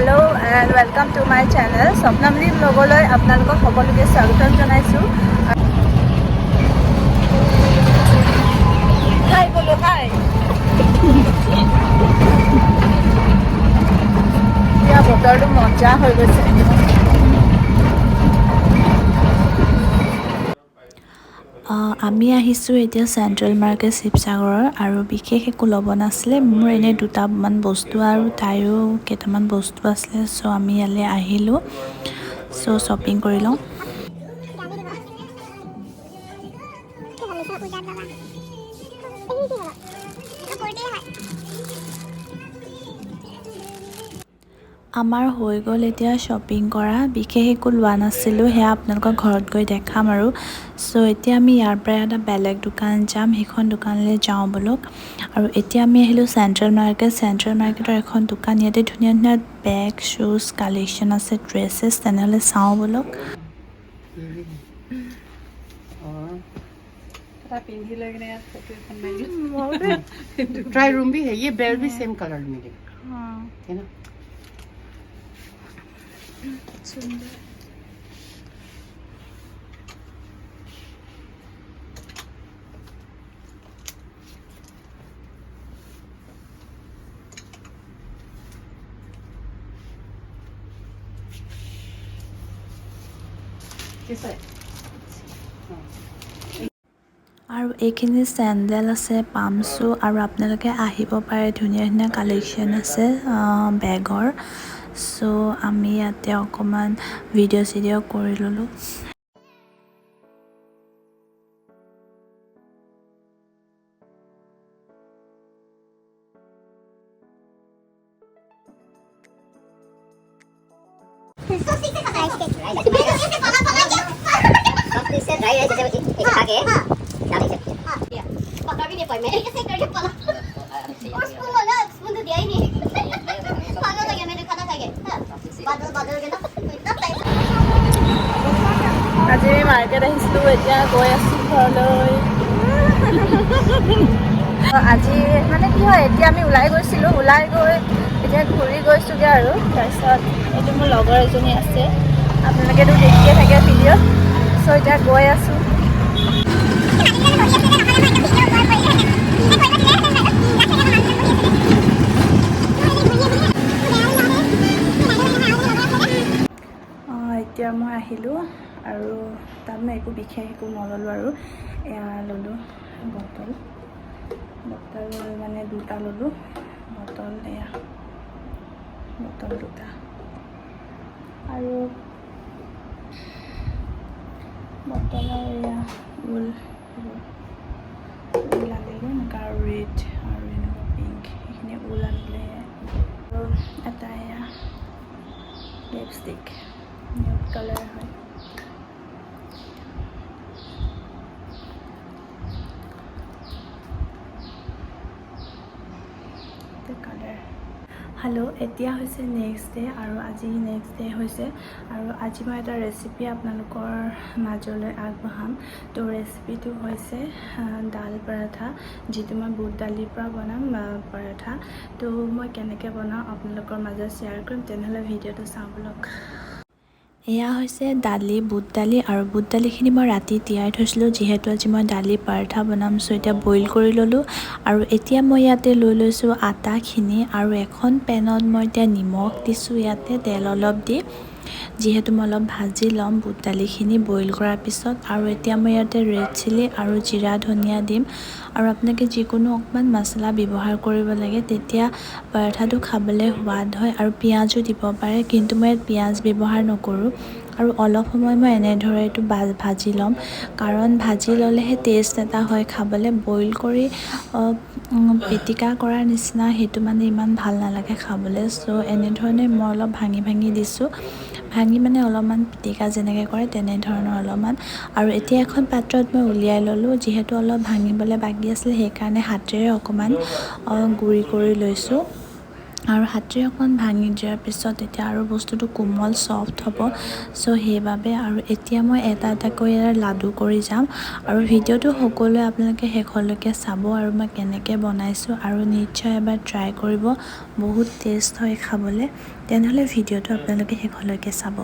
Hello and welcome to my channel. SwapnaMiliVlogsলৈ আপোনালোকক সকলোকে স্বাগতম জনাইছো। হাই বলো হাই। ইয়া বতৰটো মজা হৈ গৈছে। আমি আহিছোঁ এতিয়া চেণ্ট্ৰেল মাৰ্কেট শিৱসাগৰৰ আৰু বিশেষ একো ল'ব নাছিলে মোৰ এনে দুটামান বস্তু আৰু তাইৰো কেইটামান বস্তু আছিলে চ' আমি ইয়ালৈ আহিলোঁ চ' শ্বপিং কৰি লওঁ। আমাৰ হৈ গ'ল এতিয়া শ্বপিং কৰা বিশেষ একো লোৱা নাছিলোঁ সেয়া আপোনালোকৰ ঘৰত গৈ দেখাম আৰু চ' এতিয়া আমি ইয়াৰ পৰা এটা বেলেগ দোকান যাম সেইখন দোকানলৈ যাওঁ বলক আৰু এতিয়া আমি আহিলোঁ চেণ্ট্ৰেল মাৰ্কেটৰ এখন দোকান ইয়াতে ধুনীয়া ধুনীয়া বেগ শ্বুজ কালেকশ্যন আছে ড্ৰেছেছ তেনেহ'লে চাওঁ বলক। ट्राई रूम भी है ये बेल्ट भी सेम कलर में है ना सुंदर আৰু এইখিনি চেণ্ডেল আছে পামচু আৰু আপোনালোকে আহিব পাৰে ধুনীয়া ধুনীয়া কালেকশ্যন আছে বেগৰ চ' আমি ইয়াতে অকণমান ভিডিঅ' কৰি ল'লোঁ। पकड़ भी नहीं पाई मैं ऐसे करके पला और स्पून वाला स्पून तो दिया ही नहीं पागल हो गया मैंने खाना खा के बादल के ना इतना टाइम আজি আমি মাৰ্কেট আহিছিলোঁ এতিয়া গৈ আছোঁ ঘৰলৈ। আজি মানে কি হয় এতিয়া আমি ওলাই গৈ এতিয়া ঘূৰি গৈছোঁগৈ আৰু তাৰপিছত এইটো মোৰ লগৰ এজনী আছে আপোনালোকেতো দেখিয়ে থাকে ভিডিঅ'ত চ' এতিয়া গৈ আছোঁ। এতিয়া মই আহিলোঁ আৰু তাত মই একো বিশেষ একো নল'লোঁ আৰু এয়া ল'লোঁ বটল মানে দুটা ল'লোঁ বটল এয়া বটল দুটা আৰু বটল আৰু এয়া ঊল আনিলোঁ এনেকুৱা আৰু ৰেড আৰু এনেকুৱা পিংক সেইখিনি ঊল আনিলে আৰু এটা এয়া লিপষ্টিক নিউড কালাৰ হয় কালাৰ। হেল্ল' এতিয়া হৈছে নেক্সট ডে আৰু আজি নেক্সট ডে হৈছে আৰু আজি মই এটা ৰেচিপি আপোনালোকৰ মাজলৈ আগবঢ়াম তো ৰেচিপিটো হৈছে দাল পৰাঠা যিটো মই বুট দালিৰ পৰা বনাম পৰাঠা তো মই কেনেকৈ বনাওঁ আপোনালোকৰ মাজত শ্বেয়াৰ কৰিম তেনেহ'লে ভিডিঅ'টো চাওঁ বলক। এয়া হৈছে দালি বুট দালি আৰু বুট দালিখিনি মই ৰাতি তিয়াই থৈছিলোঁ যিহেতু আজি মই দালি পৰাঠা বনাম চ' এতিয়া বইল কৰি ল'লোঁ আৰু এতিয়া মই ইয়াতে লৈ লৈছোঁ আটাখিনি আৰু এখন পেনত মই এতিয়া নিমখ দিছোঁ ইয়াতে তেল অলপ দি যিহেতু মই অলপ ভাজি ল'ম বুট দালিখিনি বইল কৰাৰ পিছত আৰু এতিয়া মই ইয়াতে ৰেড চিলি আৰু জিৰা ধনিয়া দিম আৰু আপোনালোকে যিকোনো অকণমান মছলা ব্যৱহাৰ কৰিব লাগে তেতিয়া পৰাঠাটো খাবলৈ সোৱাদ হয় আৰু পিঁয়াজো দিব পাৰে কিন্তু মই ইয়াত পিঁয়াজ ব্যৱহাৰ নকৰোঁ আৰু অলপ সময় মই এনেদৰে এইটো ভাজি ল'ম কাৰণ ভাজি ল'লেহে টেষ্ট এটা হয় খাবলৈ বইল কৰি পিটিকা কৰাৰ নিচিনা সেইটো মানে ইমান ভাল নালাগে খাবলৈ চ' এনেধৰণে মই অলপ ভাঙি দিছোঁ ভাঙি মানে অলপমান পিটিকা যেনেকৈ কৰে তেনেধৰণৰ অলপমান আৰু এতিয়া এখন পাত্ৰত মই উলিয়াই ল'লোঁ যিহেতু অলপ ভাঙিবলৈ বাকী আছিলে সেইকাৰণে হাতেৰে অকণমান গুড়ি কৰি লৈছোঁ আৰু হাতেৰে অকণ ভাঙি দিয়াৰ পিছত এতিয়া আৰু বস্তুটো কোমল ছফ্ট হ'ব চ' সেইবাবে আৰু এতিয়া মই এটা এটাকৈ লাডু কৰি যাম আৰু ভিডিঅ'টো সকলোৱে আপোনালোকে শেষলৈকে চাব আৰু মই কেনেকৈ বনাইছোঁ আৰু নিশ্চয় এবাৰ ট্ৰাই কৰিব বহুত টেষ্ট হয় খাবলৈ তেনেহ'লে ভিডিঅ'টো আপোনালোকে শেষলৈকে চাব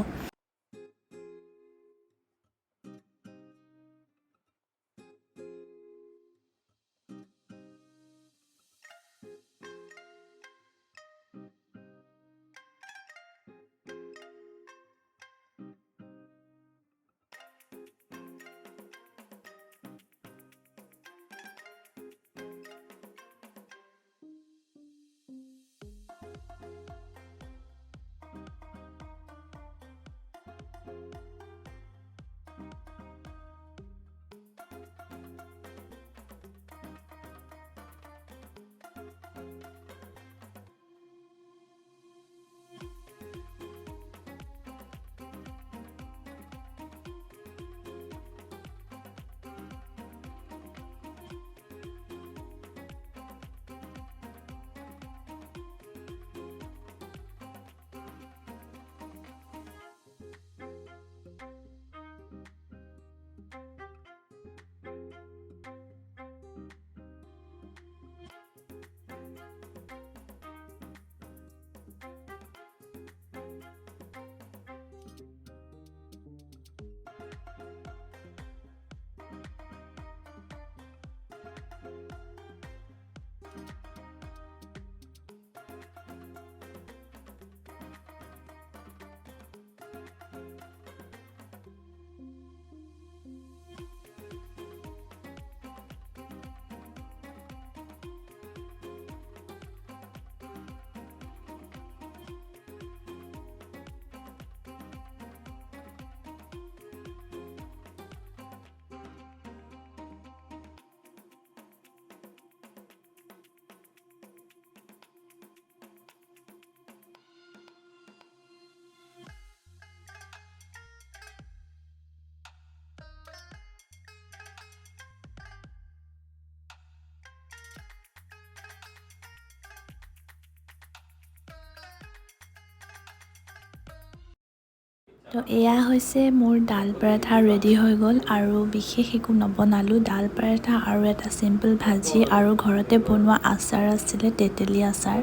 তো এয়া হৈছে মোৰ দাল পৰাঠা ৰেডি হৈ গ'ল আৰু বিশেষ একো নবনালোঁ দাল পৰাঠা আৰু এটা চিম্পল ভাজি আৰু ঘৰতে বনোৱা আচাৰ আছিলে তেতেলী আচাৰ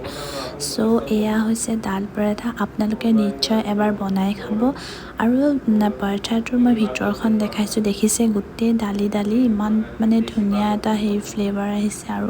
চ' এয়া হৈছে দাল পৰাঠা আপোনালোকে নিশ্চয় এবাৰ বনাই খাব আৰু পৰাঠাটোৰ মই ভিতৰখন দেখাইছোঁ দেখিছে গোটেই দালি ইমান মানে ধুনীয়া এটা ফ্লেভাৰ আহিছে আৰু